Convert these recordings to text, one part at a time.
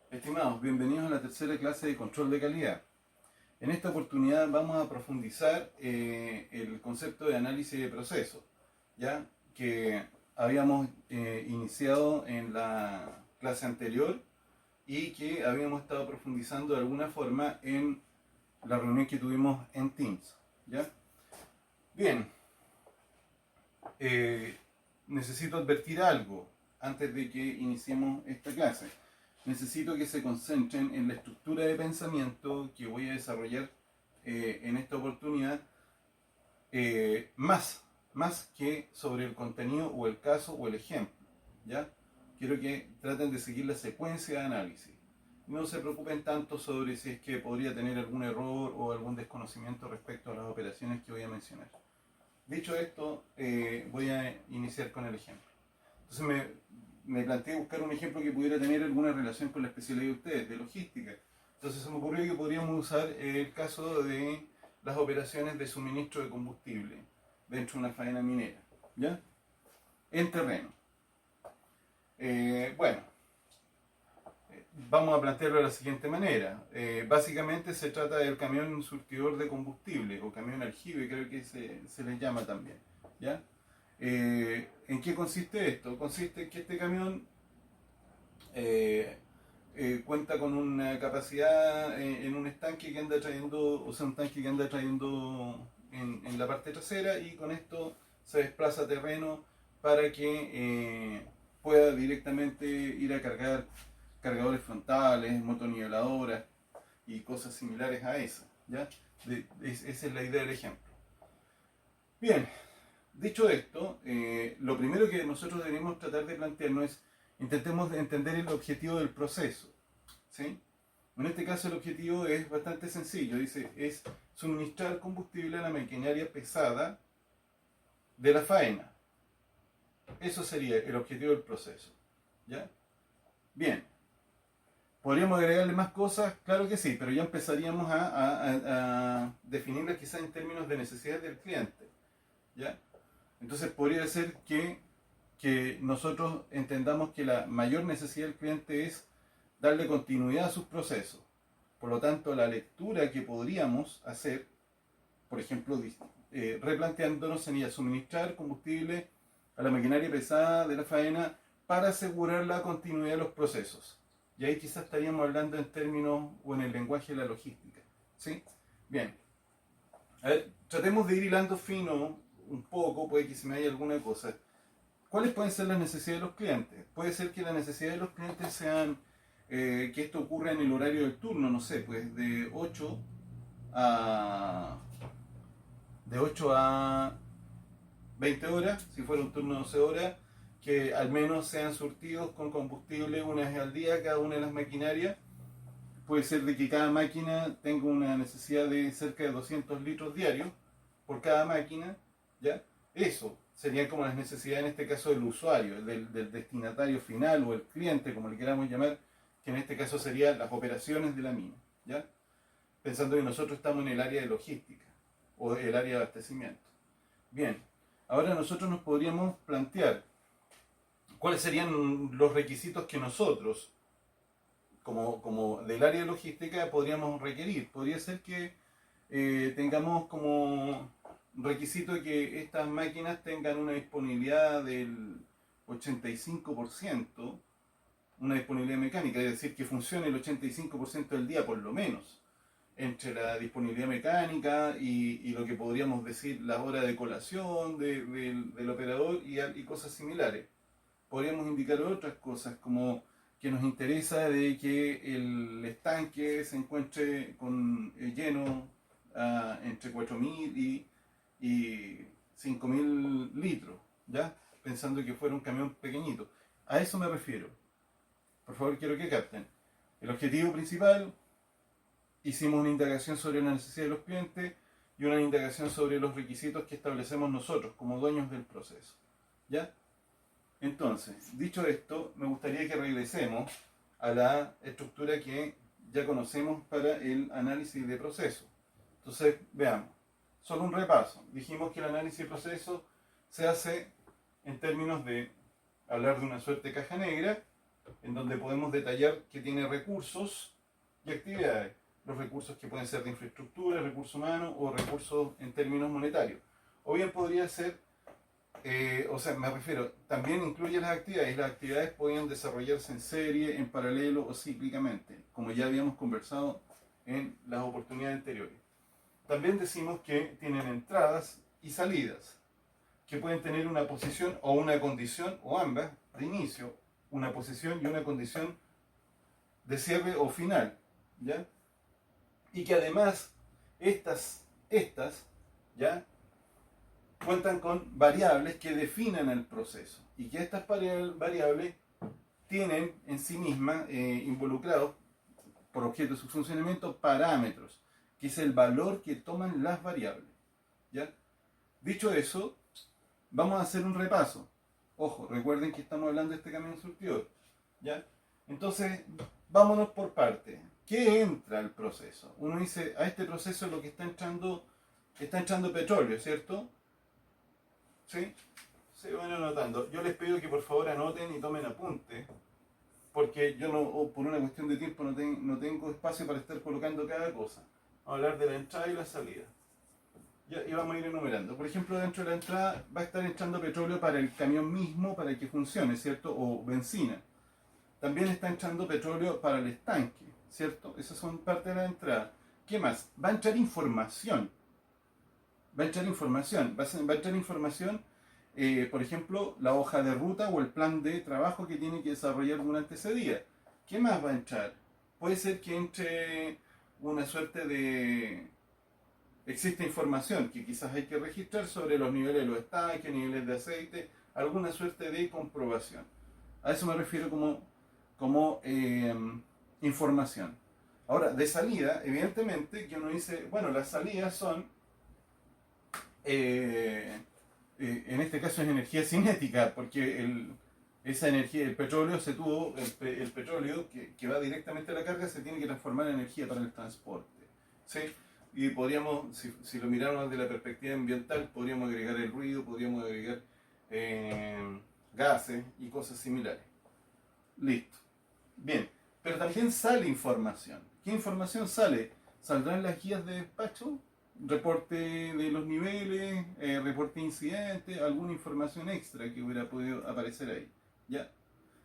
Estimados, bienvenidos a la tercera clase de control de calidad. En esta oportunidad vamos a profundizar el concepto de análisis de procesos, ya que habíamos iniciado en la clase anterior y que habíamos estado profundizando de alguna forma en la reunión que tuvimos en Teams. ¿Ya? Bien, necesito advertir algo antes de que iniciemos esta clase. Necesito que se concentren en la estructura de pensamiento que voy a desarrollar en esta oportunidad, más que sobre el contenido o el caso o el ejemplo. ¿Ya? Quiero que traten de seguir la secuencia de análisis. No se preocupen tanto sobre si es que podría tener algún error o algún desconocimiento respecto a las operaciones que voy a mencionar. Dicho esto, voy a iniciar con el ejemplo. Entonces me planteé buscar un ejemplo que pudiera tener alguna relación con la especialidad de ustedes, de logística. Entonces se me ocurrió que podríamos usar el caso de las operaciones de suministro de combustible dentro de una faena minera, ¿ya? En terreno. Bueno, vamos a plantearlo de la siguiente manera. Básicamente se trata del camión surtidor de combustible, o camión aljibe, creo que se le llama también, ¿ya? ¿En qué consiste esto? Consiste en que este camión cuenta con una capacidad en un estanque que anda trayendo, o sea, un tanque que anda trayendo en la parte trasera, y con esto se desplaza a terreno para que pueda directamente ir a cargar cargadores frontales, motoniveladoras y cosas similares a esa. ¿Ya? Esa es la idea del ejemplo. Bien, dicho esto, lo primero que nosotros debemos tratar de plantearnos es: intentemos entender el objetivo del proceso. ¿Sí? En este caso el objetivo es bastante sencillo, dice, es suministrar combustible a la maquinaria pesada de la faena. Eso sería el objetivo del proceso. ¿Ya? Bien. ¿Podríamos agregarle más cosas? Claro que sí, pero ya empezaríamos a definirlas quizás en términos de necesidades del cliente. ¿Ya? Entonces podría ser que nosotros entendamos que la mayor necesidad del cliente es darle continuidad a sus procesos. Por lo tanto, la lectura que podríamos hacer, por ejemplo, replanteándonos, sería suministrar combustible a la maquinaria pesada de la faena para asegurar la continuidad de los procesos. Y ahí quizás estaríamos hablando en términos o en el lenguaje de la logística. ¿Sí? Bien. A ver, tratemos de ir hilando fino un poco, puede que se me haya alguna cosa. ¿Cuáles pueden ser las necesidades de los clientes? Puede ser que las necesidades de los clientes sean que esto ocurra en el horario del turno, no sé, pues a, de 8 a 20 horas, si fuera un turno de 12 horas, que al menos sean surtidos con combustible una vez al día cada una de las maquinarias. Puede ser de que cada máquina tenga una necesidad de cerca de 200 litros diarios por cada máquina, ¿ya? Eso serían como las necesidades en este caso del usuario, del destinatario final o el cliente, como le queramos llamar, que en este caso serían las operaciones de la mina, ¿ya? Pensando que nosotros estamos en el área de logística o el área de abastecimiento. Bien, ahora nosotros nos podríamos plantear cuáles serían los requisitos que nosotros, como del área de logística, podríamos requerir. Podría ser que tengamos como requisito que estas máquinas tengan una disponibilidad del 85%, una disponibilidad mecánica, es decir, que funcione el 85% del día por lo menos, entre la disponibilidad mecánica y lo que podríamos decir las horas de colación del operador y cosas similares. Podríamos indicar otras cosas como que nos interesa de que el estanque se encuentre con lleno entre 4.000 y 5.000 litros, ¿ya? Pensando que fuera un camión pequeñito. A eso me refiero. Por favor, quiero que capten. El objetivo principal: hicimos una indagación sobre la necesidad de los clientes y una indagación sobre los requisitos que establecemos nosotros como dueños del proceso. ¿Ya? Entonces, dicho esto, me gustaría que regresemos a la estructura que ya conocemos para el análisis de proceso. Entonces, veamos. Solo un repaso. Dijimos que el análisis de proceso se hace en términos de hablar de una suerte de caja negra, en donde podemos detallar que tiene recursos y actividades. Los recursos que pueden ser de infraestructura, recursos humanos o recursos en términos monetarios. O bien podría ser, o sea, me refiero, también incluye las actividades. Las actividades podían desarrollarse en serie, en paralelo o cíclicamente, como ya habíamos conversado en las oportunidades anteriores. También decimos que tienen entradas y salidas, que pueden tener una posición o una condición, o ambas, de inicio, una posición y una condición de cierre o final, ¿ya? Y que además estas, ¿ya? Cuentan con variables que definen el proceso y que estas variables tienen en sí mismas involucrados por objeto de su funcionamiento parámetros, que es el valor que toman las variables, ¿ya? Dicho eso, vamos a hacer un repaso. Ojo, recuerden que estamos hablando de este camión surtidor, ¿ya? Entonces, vámonos por partes. ¿Qué entra al proceso? Uno dice, a este proceso lo que está entrando petróleo, ¿cierto? ¿Sí? Se van anotando. Yo les pido que por favor anoten y tomen apunte, porque yo no, por una cuestión de tiempo no tengo espacio para estar colocando cada cosa. Vamos a hablar de la entrada y la salida. Y vamos a ir enumerando. Por ejemplo, dentro de la entrada va a estar entrando petróleo para el camión mismo, para que funcione, ¿cierto? O benzina. También está entrando petróleo para el estanque, ¿cierto? Esas son parte de la entrada. ¿Qué más? Va a entrar información. Va a entrar información, por ejemplo, la hoja de ruta o el plan de trabajo que tiene que desarrollar durante ese día. ¿Qué más va a entrar? Puede ser que entre una suerte de... Existe información que quizás hay que registrar sobre los niveles de los estanques, niveles de aceite, alguna suerte de comprobación. A eso me refiero como información. Ahora, de salida, evidentemente, que uno dice, bueno, las salidas son, en este caso es energía cinética, porque esa energía, el petróleo el petróleo que va directamente a la carga se tiene que transformar en energía para el transporte, ¿sí? Y podríamos, si lo miráramos desde la perspectiva ambiental, podríamos agregar el ruido, podríamos agregar gases y cosas similares. Listo. Bien, pero también sale información. ¿Qué información sale? Saldrán las guías de despacho, reporte de los niveles, reporte de incidentes, alguna información extra que hubiera podido aparecer ahí. ¿Ya?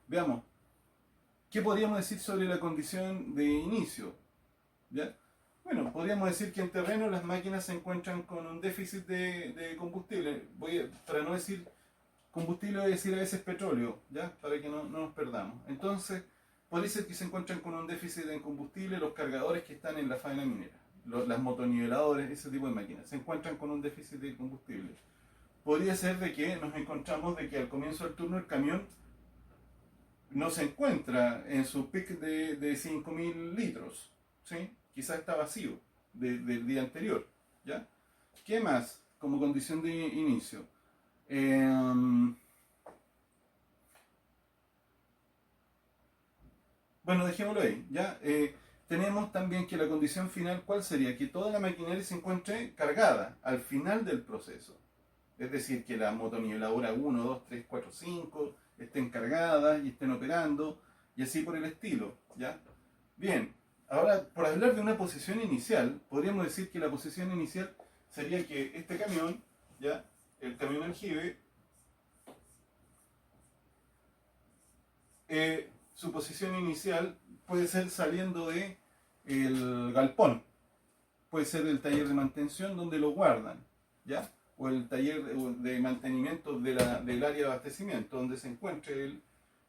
Veamos. ¿Qué podríamos decir sobre la condición de inicio? ¿Ya? Bueno, podríamos decir que en terreno las máquinas se encuentran con un déficit de combustible. Para no decir combustible, voy a decir a veces petróleo, ¿ya? Para que no nos perdamos. Entonces, puede ser que se encuentran con un déficit de combustible los cargadores que están en la faena minera, las motoniveladores, ese tipo de máquinas, se encuentran con un déficit de combustible. Podría ser de que nos encontramos de que al comienzo del turno el camión no se encuentra en su pic de 5.000 litros, ¿sí? Quizás está vacío del día anterior, ¿ya? ¿Qué más como condición de inicio? Bueno, dejémoslo ahí, ¿ya? Tenemos también que la condición final, ¿cuál sería? Que toda la maquinaria se encuentre cargada al final del proceso. Es decir, que la motoniveladora 1, 2, 3, 4, 5 estén cargadas y estén operando, y así por el estilo, ¿ya? Bien, ahora, por hablar de una posición inicial, podríamos decir que la posición inicial sería que este camión, ¿ya? El camión aljibe, su posición inicial puede ser saliendo de el galpón, puede ser el taller de mantención donde lo guardan, ¿ya? O el taller de mantenimiento del área de abastecimiento donde se encuentre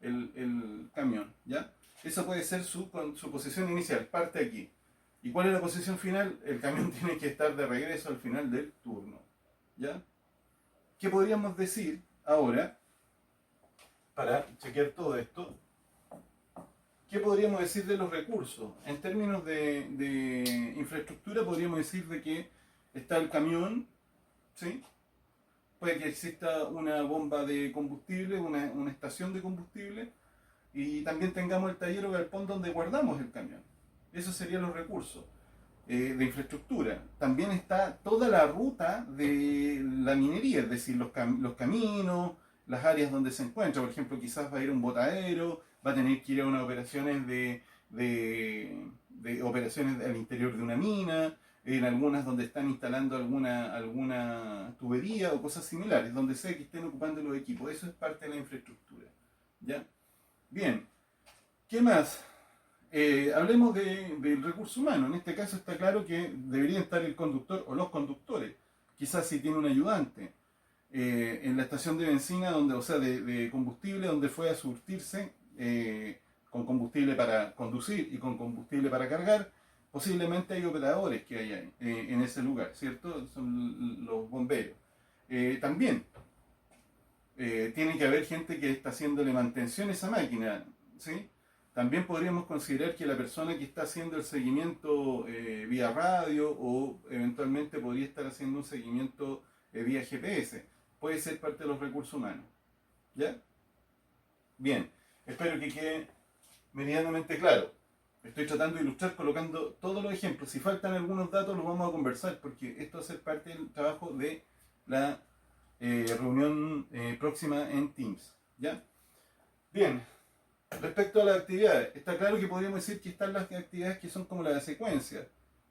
el camión, ¿ya? Esa puede ser su posición inicial, parte aquí. ¿Y cuál es la posición final? El camión tiene que estar de regreso al final del turno, ¿ya? ¿Qué podríamos decir ahora para chequear todo esto? ¿Qué podríamos decir de los recursos? En términos de infraestructura podríamos decir de que está el camión, ¿sí? Puede que exista una bomba de combustible, una estación de combustible, y también tengamos el taller o galpón donde guardamos el camión. Esos serían los recursos de infraestructura. También está toda la ruta de la minería, es decir, los caminos, las áreas donde se encuentra. Por ejemplo, quizás va a ir un botadero, va a tener que ir a unas operaciones de operaciones al interior de una mina, en algunas donde están instalando alguna tubería o cosas similares, donde sea que estén ocupando los equipos. Eso es parte de la infraestructura. ¿Ya? Bien, ¿qué más? Hablemos del recurso humano. En este caso está claro que debería estar el conductor o los conductores. Quizás si tiene un ayudante. En la estación de benzina, donde, o sea, de combustible, donde fue a surtirse con combustible para conducir y con combustible para cargar, posiblemente hay operadores que hay ahí, en ese lugar, ¿cierto? Son los bomberos. También tiene que haber gente que está haciéndole mantención a esa máquina, ¿sí? También podríamos considerar que la persona que está haciendo el seguimiento vía radio o eventualmente podría estar haciendo un seguimiento vía GPS puede ser parte de los recursos humanos. ¿Ya? Bien, espero que quede medianamente claro. Estoy tratando de ilustrar colocando todos los ejemplos. Si faltan algunos datos los vamos a conversar porque esto va a ser parte del trabajo de la reunión próxima en Teams. ¿Ya? Bien, respecto a las actividades, está claro que podríamos decir que están las actividades que son como la secuencia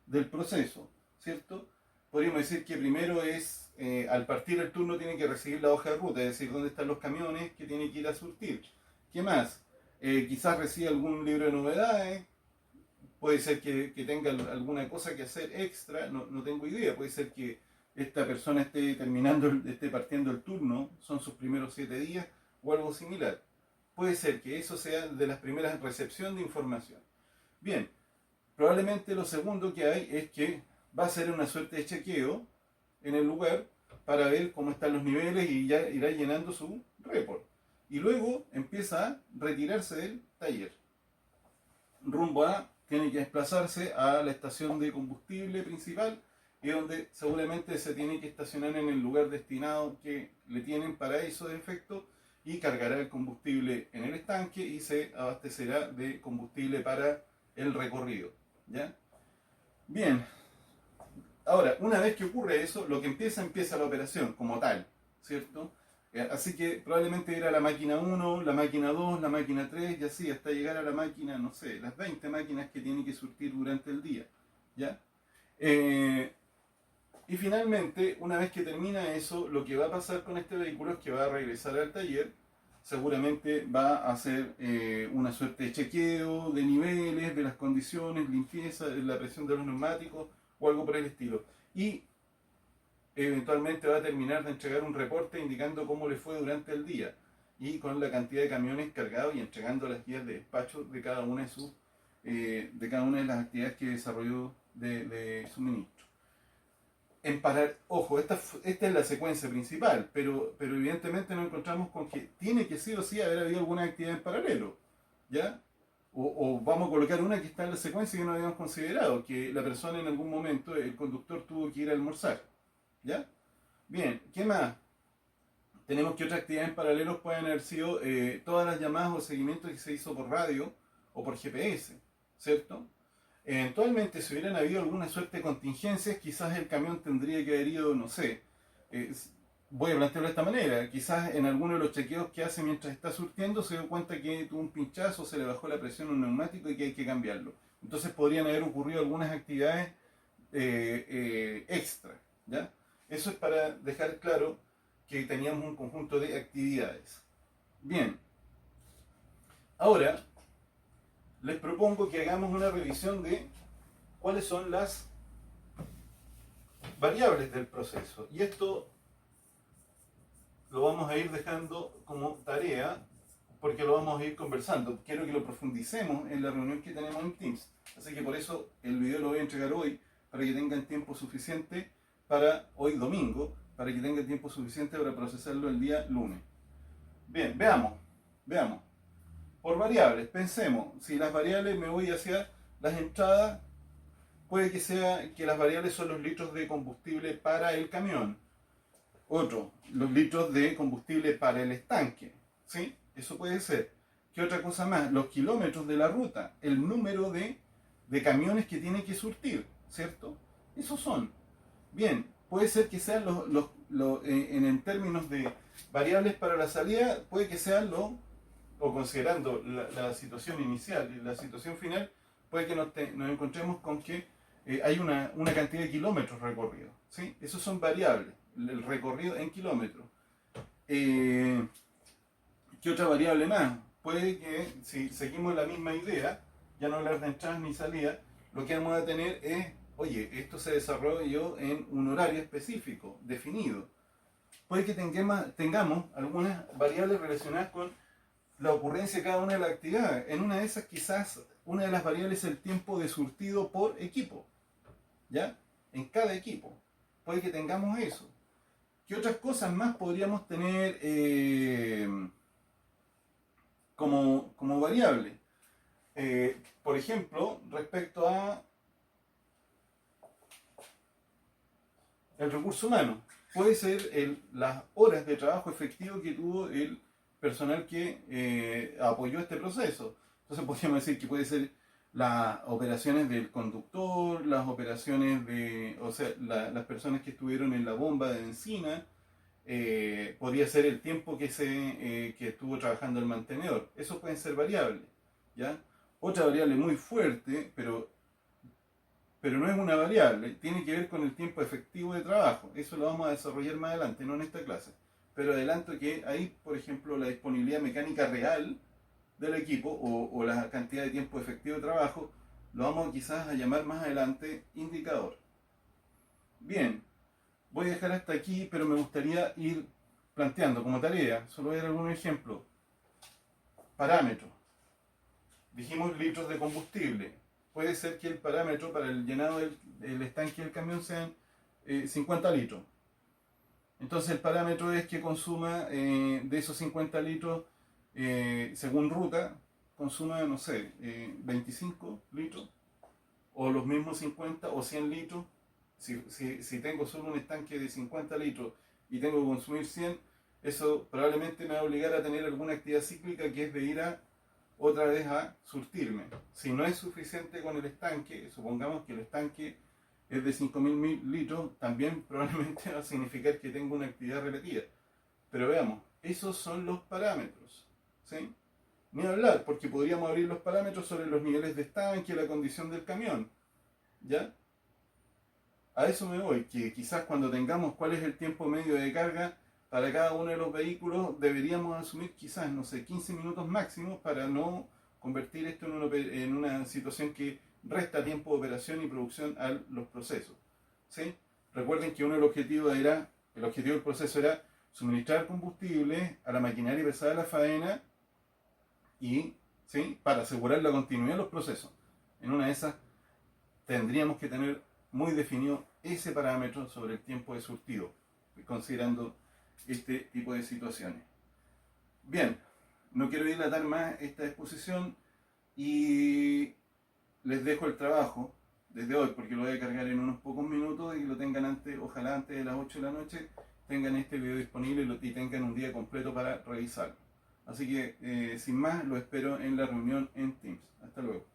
del proceso, ¿cierto? Podríamos decir que primero es, al partir el turno tiene que recibir la hoja de ruta, es decir, dónde están los camiones que tiene que ir a surtir. ¿Qué más? Quizás reciba algún libro de novedades, puede ser que tenga alguna cosa que hacer extra, no tengo idea, puede ser que esta persona esté partiendo el turno, son sus primeros 7 días o algo similar. Puede ser que eso sea de las primeras recepción de información. Bien, probablemente lo segundo que hay es que va a ser una suerte de chequeo en el lugar para ver cómo están los niveles y ya irá llenando su report. Y luego empieza a retirarse del taller. Rumbo a, tiene que desplazarse a la estación de combustible principal y donde seguramente se tiene que estacionar en el lugar destinado que le tienen para esos efectos y cargará el combustible en el estanque y se abastecerá de combustible para el recorrido. ¿Ya? Bien, ahora, una vez que ocurre eso, lo que empieza la operación como tal, ¿cierto? Así que probablemente era la máquina 1, la máquina 2, la máquina 3 y así hasta llegar a la máquina, no sé, las 20 máquinas que tiene que surtir durante el día. ¿Ya? Y finalmente, una vez que termina eso, lo que va a pasar con este vehículo es que va a regresar al taller, seguramente va a hacer una suerte de chequeo de niveles, de las condiciones, limpieza, la presión de los neumáticos o algo por el estilo. Y eventualmente va a terminar de entregar un reporte indicando cómo le fue durante el día y con la cantidad de camiones cargados y entregando las guías de despacho de cada una de las actividades que desarrolló de suministro. Ojo, esta es la secuencia principal, pero evidentemente nos encontramos con que tiene que sí o sí haber habido alguna actividad en paralelo, ¿ya? O vamos a colocar una que está en la secuencia que no habíamos considerado, que la persona en algún momento, el conductor tuvo que ir a almorzar, ¿ya? Bien, ¿qué más? Tenemos que otras actividades en paralelo pueden haber sido todas las llamadas o seguimientos que se hizo por radio o por GPS, ¿cierto? Eventualmente, si hubieran habido alguna suerte de contingencias, quizás el camión tendría que haber ido, no sé, voy a plantearlo de esta manera, quizás en alguno de los chequeos que hace mientras está surtiendo se dio cuenta que tuvo un pinchazo, se le bajó la presión a un neumático y que hay que cambiarlo. Entonces podrían haber ocurrido algunas actividades extra, ¿ya? Eso es para dejar claro que teníamos un conjunto de actividades. Bien, ahora les propongo que hagamos una revisión de cuáles son las variables del proceso. Y esto lo vamos a ir dejando como tarea porque lo vamos a ir conversando. Quiero que lo profundicemos en la reunión que tenemos en Teams. Así que por eso el video lo voy a entregar hoy para que tengan tiempo suficiente para hoy domingo, para que tengan tiempo suficiente para procesarlo el día lunes. Bien, veamos. Por variables, pensemos, si las variables me voy hacia las entradas, puede que sea que las variables son los litros de combustible para el camión. Otro, los litros de combustible para el estanque, ¿sí? Eso puede ser. ¿Qué otra cosa más? Los kilómetros de la ruta, el número de camiones que tiene que surtir, ¿cierto? Esos son. Bien, puede ser que sean en términos de variables para la salida, puede que sean o considerando la situación inicial y la situación final, puede que nos encontremos con que hay una cantidad de kilómetros recorridos. ¿Sí? Esos son variables, el recorrido en kilómetros. ¿Qué otra variable más? Puede que si seguimos la misma idea, ya no hablar de entradas ni salidas, lo que vamos a tener es, oye, esto se desarrolló en un horario específico, definido. Puede que tengamos algunas variables relacionadas con la ocurrencia de cada una de las actividades. En una de esas quizás una de las variables es el tiempo de surtido por equipo, ¿ya? En cada equipo. Puede que tengamos eso. ¿Qué otras cosas más podríamos tener como variable? Por ejemplo, respecto a el recurso humano. Puede ser las horas de trabajo efectivo que tuvo el personal que apoyó este proceso. Entonces podríamos decir que puede ser las operaciones del conductor, las operaciones de, o sea, las personas que estuvieron en la bomba de benzina, podría ser el tiempo que estuvo trabajando el mantenedor. Eso pueden ser variables, ¿ya? Otra variable muy fuerte, pero no es una variable, tiene que ver con el tiempo efectivo de trabajo. Eso lo vamos a desarrollar más adelante, no en esta clase. Pero adelanto que ahí, por ejemplo, la disponibilidad mecánica real del equipo o la cantidad de tiempo efectivo de trabajo, lo vamos quizás a llamar más adelante indicador. Bien, voy a dejar hasta aquí, pero me gustaría ir planteando como tarea, solo voy a dar algún ejemplo. Parámetros. Dijimos litros de combustible. Puede ser que el parámetro para el llenado del estanque del camión sean 50 litros. Entonces el parámetro es que consuma de esos 50 litros, según ruta, consuma, no sé, 25 litros, o los mismos 50 o 100 litros. Si tengo solo un estanque de 50 litros y tengo que consumir 100, eso probablemente me va a obligar a tener alguna actividad cíclica que es de ir otra vez a surtirme. Si no es suficiente con el estanque, supongamos que el estanque es de 5.000 litros, también probablemente va a significar que tengo una actividad repetida. Pero veamos, esos son los parámetros, ¿sí? Ni hablar, porque podríamos abrir los parámetros sobre los niveles de estanque, la condición del camión, ¿ya? A eso me voy, que quizás cuando tengamos cuál es el tiempo medio de carga para cada uno de los vehículos, deberíamos asumir quizás, no sé, 15 minutos máximo para no convertir esto en una situación que resta tiempo de operación y producción a los procesos. ¿Sí? Recuerden que uno de los objetivos el objetivo del proceso era suministrar combustible a la maquinaria pesada de la faena y, ¿sí?, para asegurar la continuidad de los procesos. En una de esas tendríamos que tener muy definido ese parámetro sobre el tiempo de surtido, considerando este tipo de situaciones. Bien, no quiero dilatar más esta exposición y les dejo el trabajo desde hoy, porque lo voy a cargar en unos pocos minutos y lo tengan antes, ojalá antes de las 8 de la noche, tengan este video disponible y tengan un día completo para revisarlo. Así que, sin más, lo espero en la reunión en Teams. Hasta luego.